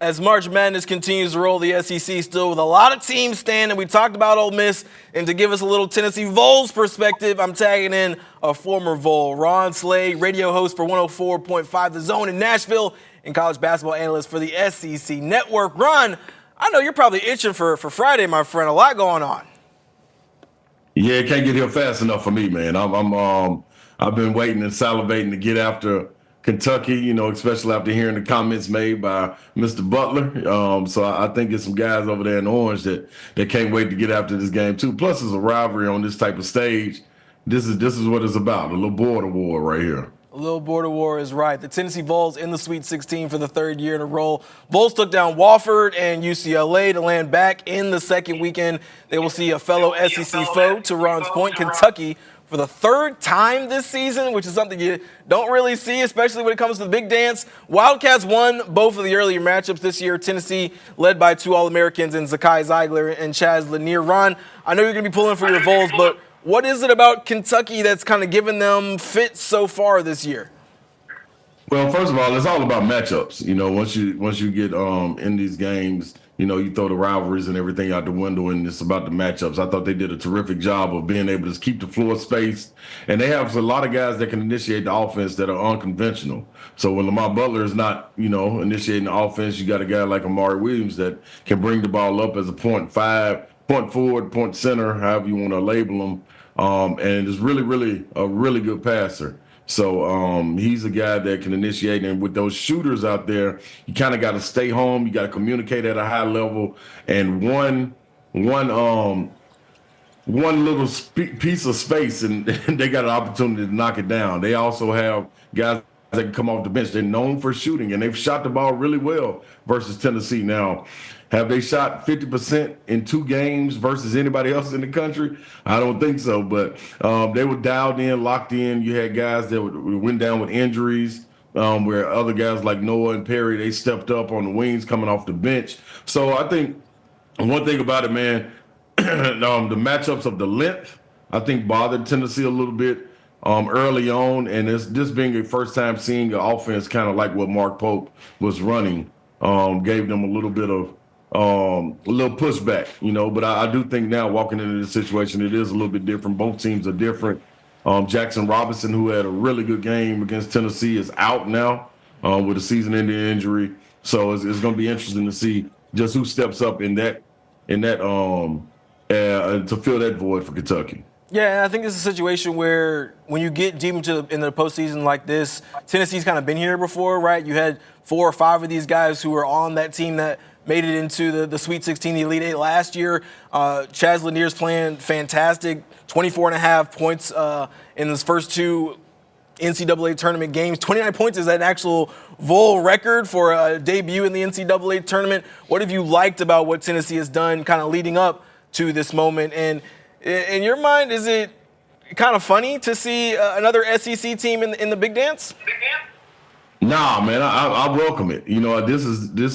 As March Madness continues to roll, the SEC still with a lot of teams standing. We talked about Ole Miss, and to give us a little Tennessee Vols perspective, I'm tagging in a former Vol, Ron Slade, radio host for 104.5 The Zone in Nashville, and college basketball analyst for the SEC Network. Ron, I know you're probably itching for Friday, my friend. A lot going on. Yeah, it can't get here fast enough for me, man. I've been waiting and salivating to get after Kentucky, especially after hearing the comments made by Mr. Butler. So I think there's some guys over there in Orange that can't wait to get after this game too. Plus, it's a rivalry on this type of stage. This is what it's about, a little border war right here. A little border war is right. The Tennessee Vols in the Sweet 16 for the third year in a row. Vols took down Wofford and UCLA to land back in the second weekend. They will see a fellow SEC foe, to Ron's point, Kentucky, for the third time this season, which is something you don't really see, especially when it comes to the big dance. Wildcats won both of the earlier matchups this year. Tennessee led by two All-Americans in Zakai Zeigler and Chaz Lanier. Ron, I know you're going to be pulling for your Vols, but what is it about Kentucky that's kind of given them fits so far this year? Well, first of all, it's all about matchups. Once you get in these games, you throw the rivalries and everything out the window, and it's about the matchups. I thought they did a terrific job of being able to keep the floor spaced, and they have a lot of guys that can initiate the offense that are unconventional. So when Lamar Butler is not, initiating the offense, you got a guy like Amari Williams that can bring the ball up as a point forward, point center, however you want to label him, and is really, really a really good passer. So he's a guy that can initiate, and with those shooters out there, you kind of got to stay home. You got to communicate at a high level, and one little piece of space, and they got an opportunity to knock it down. They also have guys that can come off the bench. They're known for shooting, and they've shot the ball really well versus Tennessee. Now, have they shot 50% in 2 games versus anybody else in the country? I don't think so, but they were dialed in, locked in. You had guys that went down with injuries, where other guys like Noah and Perry, they stepped up on the wings coming off the bench. So I think one thing about it, man, the matchups of the length, I think bothered Tennessee a little bit early on, and this being a first time seeing an offense kind of like what Mark Pope was running, gave them a little bit of a little pushback, but I do think now walking into this situation, it is a little bit different. Both teams are different. Jackson Robinson, who had a really good game against Tennessee, is out now with a season-ending injury. So it's going to be interesting to see just who steps up in that to fill that void for Kentucky. Yeah, and I think this is a situation where when you get deep into the postseason like this, Tennessee's kind of been here before, right? You had 4 or 5 of these guys who were on that team that made it into the Sweet 16, the Elite Eight last year. Chaz Lanier's playing fantastic, 24.5 points in his first 2 NCAA tournament games. 29 points is an actual Vol record for a debut in the NCAA tournament. What have you liked about what Tennessee has done kind of leading up to this moment? And in your mind, is it kind of funny to see another SEC team in the big dance? Nah, man, I welcome it. This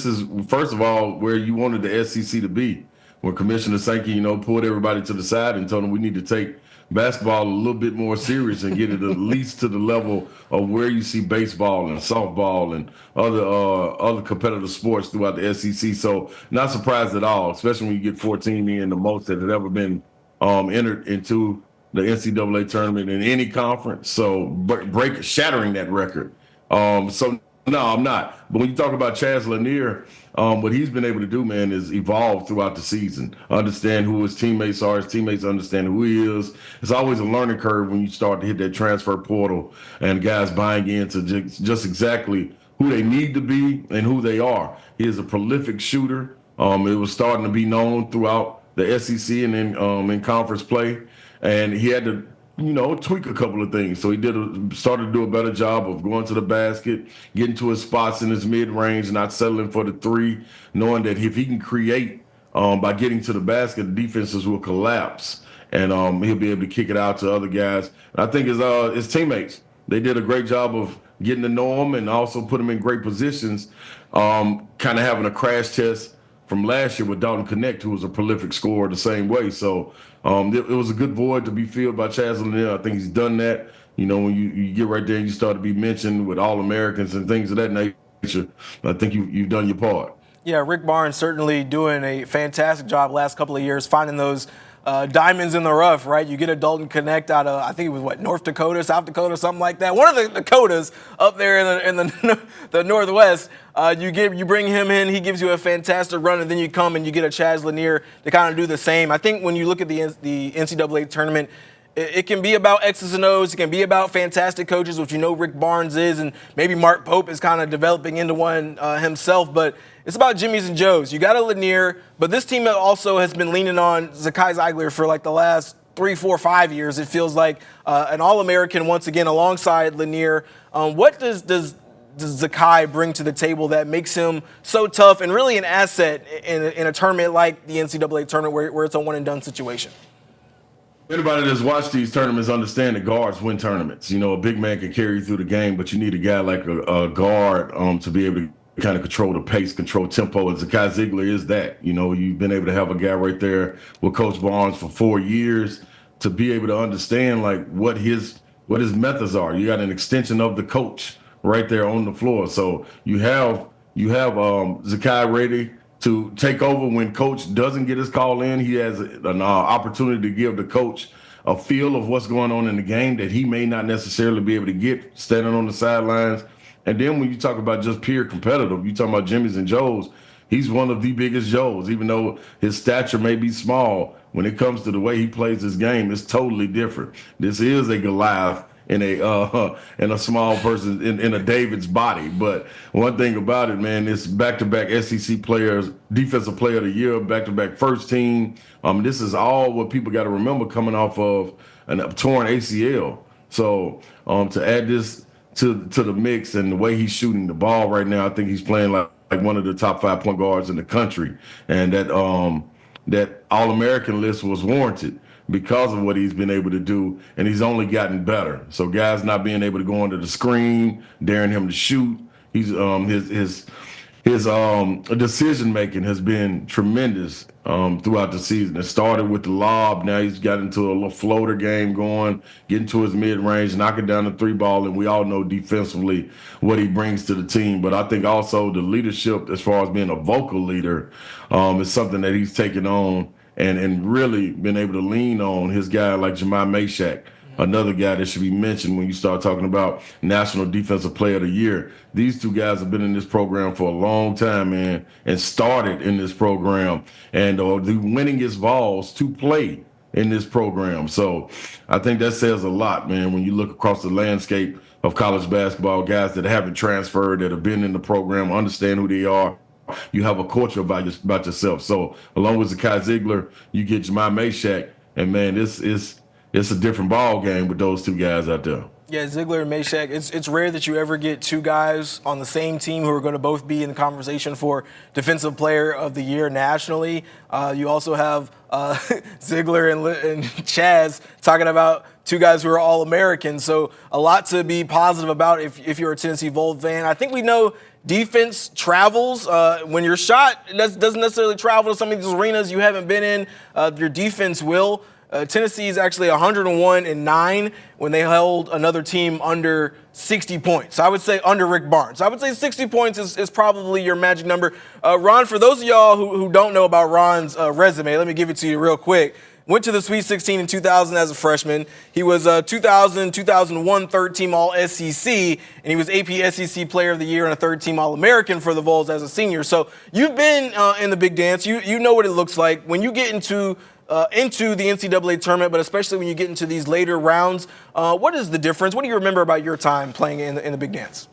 is first of all where you wanted the SEC to be, when Commissioner Sankey, pulled everybody to the side and told them we need to take basketball a little bit more serious and get it at least to the level of where you see baseball and softball and other competitive sports throughout the SEC. So not surprised at all, especially when you get 14 in, the most that had ever been entered into the NCAA tournament in any conference. So shattering that record. So no, I'm not. But when you talk about Chaz Lanier, what he's been able to do, man, is evolve throughout the season. Understand who his teammates are. His teammates understand who he is. It's always a learning curve when you start to hit that transfer portal and guys buying into just exactly who they need to be and who they are. He is a prolific shooter. It was starting to be known throughout the SEC and then in conference play. And he had to tweak a couple of things. So he started to do a better job of going to the basket, getting to his spots in his mid-range, not settling for the 3, knowing that if he can create by getting to the basket, the defenses will collapse, and he'll be able to kick it out to other guys. And I think his teammates, they did a great job of getting to know him and also put him in great positions, kind of having a crash test from last year with Dalton Connect, who was a prolific scorer the same way. So it was a good void to be filled by Chaz Lanier. I think he's done that. When you get right there and you start to be mentioned with All-Americans and things of that nature, I think you've done your part. Yeah, Rick Barnes certainly doing a fantastic job last couple of years finding those diamonds in the rough, right? You get a Dalton Connect out of, I think it was North Dakota, South Dakota, something like that. One of the Dakotas up there in the Northwest. You bring him in, he gives you a fantastic run, and then you come and you get a Chaz Lanier to kind of do the same. I think when you look at the NCAA tournament, it can be about X's and O's. It can be about fantastic coaches, which Rick Barnes is, and maybe Mark Pope is kind of developing into one himself. But it's about Jimmys and Joes. You got a Lanier, but this team also has been leaning on Zakai Zeigler for like the last 3, 4, 5 years. It feels like an All-American once again alongside Lanier. What does Zakai bring to the table that makes him so tough and really an asset in a tournament like the NCAA tournament where it's a one-and-done situation? Anybody that's watched these tournaments understand that guards win tournaments. A big man can carry you through the game, but you need a guy like a guard to be able to kind of control the pace, control tempo. And Zakai Zeigler is that. You've been able to have a guy right there with Coach Barnes for 4 years to be able to understand like what his methods are. You got an extension of the coach right there on the floor. So you have Zakai ready to take over when coach doesn't get his call in. He has an opportunity to give the coach a feel of what's going on in the game that he may not necessarily be able to get standing on the sidelines. And then when you talk about just pure competitive, you talking about Jimmys and Joes, he's one of the biggest Joes, even though his stature may be small. When it comes to the way he plays his game, it's totally different. This is a Goliath in a small person in a David's body. But one thing about it, man, it's back-to-back SEC players, defensive player of the year, back-to-back first team. This is all what people got to remember coming off of a torn ACL. So to add this to the mix and the way he's shooting the ball right now, I think he's playing like one of the top 5 point guards in the country. And that All-American list was warranted because of what he's been able to do, and he's only gotten better. So guys not being able to go under the screen, daring him to shoot. He's his decision making has been tremendous throughout the season. It started with the lob. Now he's got into a little floater game going, getting to his mid range, knocking down the 3 ball, and we all know defensively what he brings to the team. But I think also the leadership, as far as being a vocal leader, is something that he's taken on. And really been able to lean on his guy like Jemai Mashack, another guy that should be mentioned when you start talking about National Defensive Player of the Year. These 2 guys have been in this program for a long time, man, and started in this program. And the winningest Vols to play in this program. So I think that says a lot, man, when you look across the landscape of college basketball, guys that haven't transferred, that have been in the program, understand who they are. You have a culture about yourself. So along with Zakai Zeigler, you get Jemai Mashack, and man, it's a different ball game with those 2 guys out there. Yeah, Ziegler and Mashack, it's rare that you ever get 2 guys on the same team who are going to both be in the conversation for Defensive Player of the Year nationally. You also have Ziegler and Chaz talking about 2 guys who are All-Americans. So a lot to be positive about if you're a Tennessee Vol fan. I think we know defense travels. When your shot doesn't necessarily travel to some of these arenas you haven't been in, your defense will. Tennessee is actually 101-9 when they held another team under 60 points. I would say under Rick Barnes. I would say 60 points is probably your magic number. Ron, for those of y'all who don't know about Ron's resume, let me give it to you real quick. Went to the Sweet 16 in 2000 as a freshman. He was 2000, 2001 third-team All-SEC, and he was AP SEC Player of the Year and a third-team All-American for the Vols as a senior. So you've been in the big dance. You know what it looks like. When you get into the NCAA tournament, but especially when you get into these later rounds, what is the difference? What do you remember about your time playing in the big dance?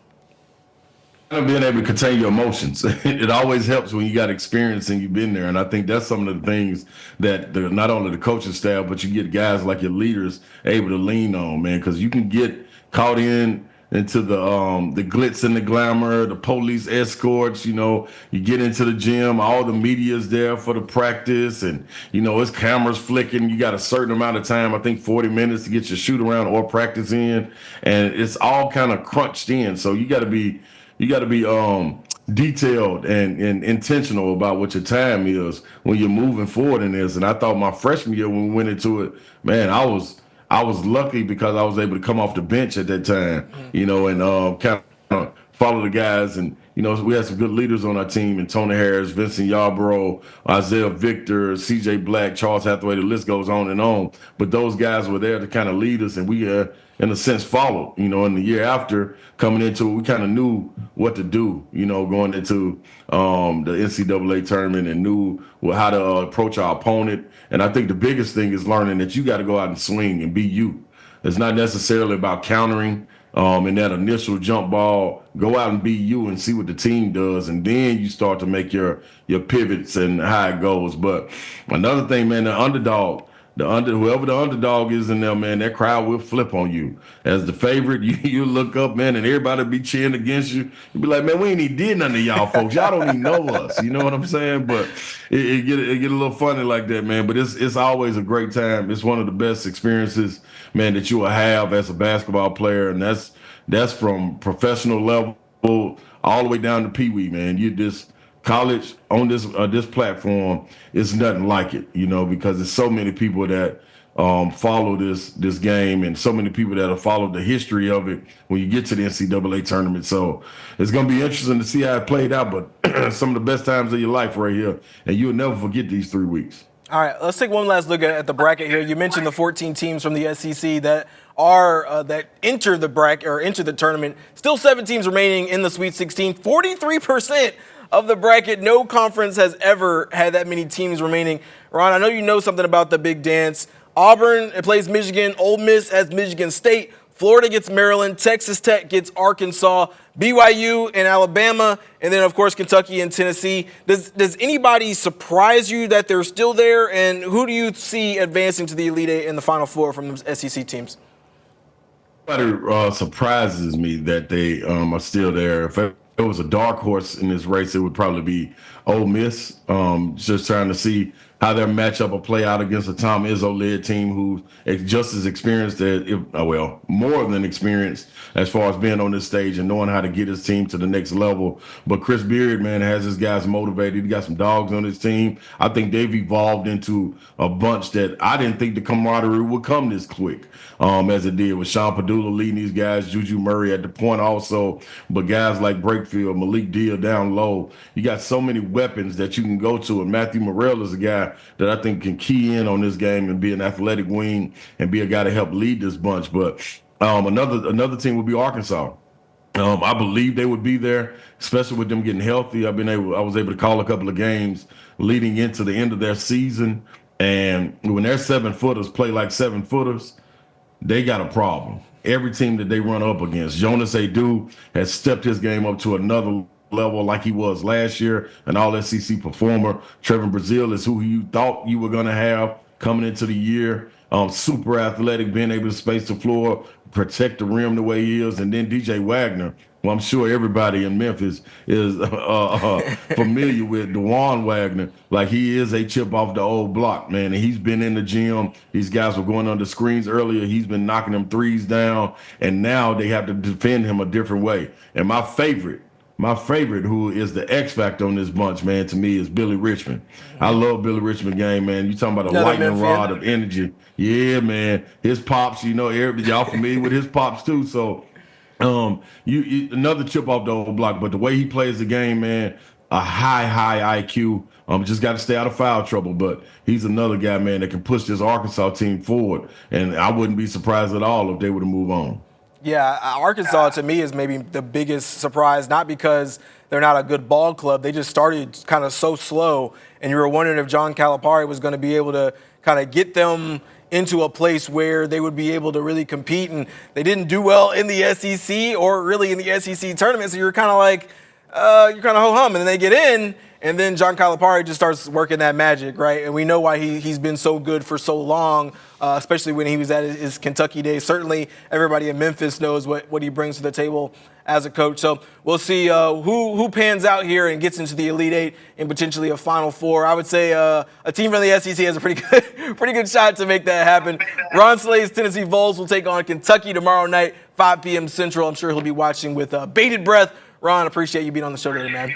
Being able to contain your emotions. It always helps when you got experience and you've been there. And I think that's some of the things that not only the coaching staff, but you get guys like your leaders able to lean on, man, because you can get caught into the glitz and the glamour, the police escorts. You get into the gym, all the media's there for the practice, and it's cameras flicking. You got a certain amount of time, I think 40 minutes to get your shoot around or practice in, and it's all kind of crunched in. So you got to be detailed and intentional about what your time is when you're moving forward in this. And I thought my freshman year when we went into it, man, I was lucky because I was able to come off the bench at that time, and kind of follow the guys and we had some good leaders on our team, and Tony Harris, Vincent Yarborough, Isaiah Victor, C.J. Black, Charles Hathaway. The list goes on and on. But those guys were there to kind of lead us, and we, in a sense, followed. In the year after coming into it, we kind of knew what to do. Going into the NCAA tournament and knew how to approach our opponent. And I think the biggest thing is learning that you got to go out and swing and be you. It's not necessarily about countering in that initial jump ball. Go out and be you and see what the team does, and then you start to make your pivots and how it goes. But another thing, man, the underdog. Whoever the underdog is in there, man, that crowd will flip on you. As the favorite, you look up, man, and everybody be cheering against you. You be like, man, we ain't even did nothing to y'all folks. Y'all don't even know us. You know what I'm saying? But it get a little funny like that, man. But it's always a great time. It's one of the best experiences, man, that you will have as a basketball player, and that's from professional level all the way down to pee-wee, man. You just college on this platform is nothing like it, because there's so many people that follow this game, and so many people that have followed the history of it when you get to the NCAA tournament. So it's going to be interesting to see how it played out, but some of the best times of your life right here, and you'll never forget these 3 weeks. All right, let's take one last look at the bracket here. You mentioned the 14 teams from the SEC that are that enter the bracket or enter the tournament. Still 7 teams remaining in the Sweet 16. 43% of the bracket. No conference has ever had that many teams remaining. Ron, I know you know something about the big dance. Auburn plays Michigan. Ole Miss has Michigan State. Florida gets Maryland. Texas Tech gets Arkansas. BYU and Alabama. And then, of course, Kentucky and Tennessee. Does anybody surprise you that they're still there? And who do you see advancing to the Elite Eight in the Final Four from the SEC teams? Nobody surprises me that they are still there. If it was a dark horse in this race, it would probably be Ole Miss. Just trying to see how their matchup will play out against a Tom Izzo-led team who's just as experienced more than experienced as far as being on this stage and knowing how to get his team to the next level. But Chris Beard, man, has his guys motivated. He got some dogs on his team. I think they've evolved into a bunch that I didn't think the camaraderie would come this quick as it did with Sean Padula leading these guys, Juju Murray at the point also, but guys like Brakefield, Malik Deal down low. You got so many weapons that you can go to, and Matthew Morrell is a guy that I think can key in on this game and be an athletic wing and be a guy to help lead this bunch. But another team would be Arkansas. I believe they would be there, especially with them getting healthy. I was able to call a couple of games leading into the end of their season, and when their 7-footers play like 7-footers, they got a problem. Every team that they run up against, Jonas Adu has stepped his game up to another level like he was last year, an all-SEC performer. Trevor Brazile is who you thought you were going to have coming into the year. Super athletic, being able to space the floor, protect the rim the way he is. And then DJ Wagner, well, I'm sure everybody in Memphis is familiar with DeJuan Wagner. Like, he is a chip off the old block, man. And he's been in the gym. These guys were going under screens earlier. He's been knocking them threes down. And now they have to defend him a different way. And my favorite, who is the X factor on this bunch, man, to me is Billy Richmond. I love Billy Richmond game, man. You talking about a lightning rod of energy. Yeah, man. His pops, y'all familiar with his pops too. So you another chip off the old block, but the way he plays the game, man, a high IQ. Just got to stay out of foul trouble, but he's another guy, man, that can push this Arkansas team forward. And I wouldn't be surprised at all if they were to move on. Yeah, Arkansas to me is maybe the biggest surprise, not because they're not a good ball club. They just started kind of so slow, and you were wondering if John Calipari was going to be able to kind of get them into a place where they would be able to really compete. And they didn't do well in the SEC or really in the SEC tournament, so you're kind of like, you're kind of ho-hum. And then they get in, and then John Calipari just starts working that magic, right? And we know why he's been so good for so long, especially when he was at his Kentucky days. Certainly everybody in Memphis knows what he brings to the table as a coach. So we'll see who pans out here and gets into the Elite Eight and potentially a Final Four. I would say a team from the SEC has a pretty good shot to make that happen. Ron Slay's Tennessee Vols will take on Kentucky tomorrow night, 5 p.m. Central. I'm sure he'll be watching with bated breath. Ron, appreciate you being on the show today, man.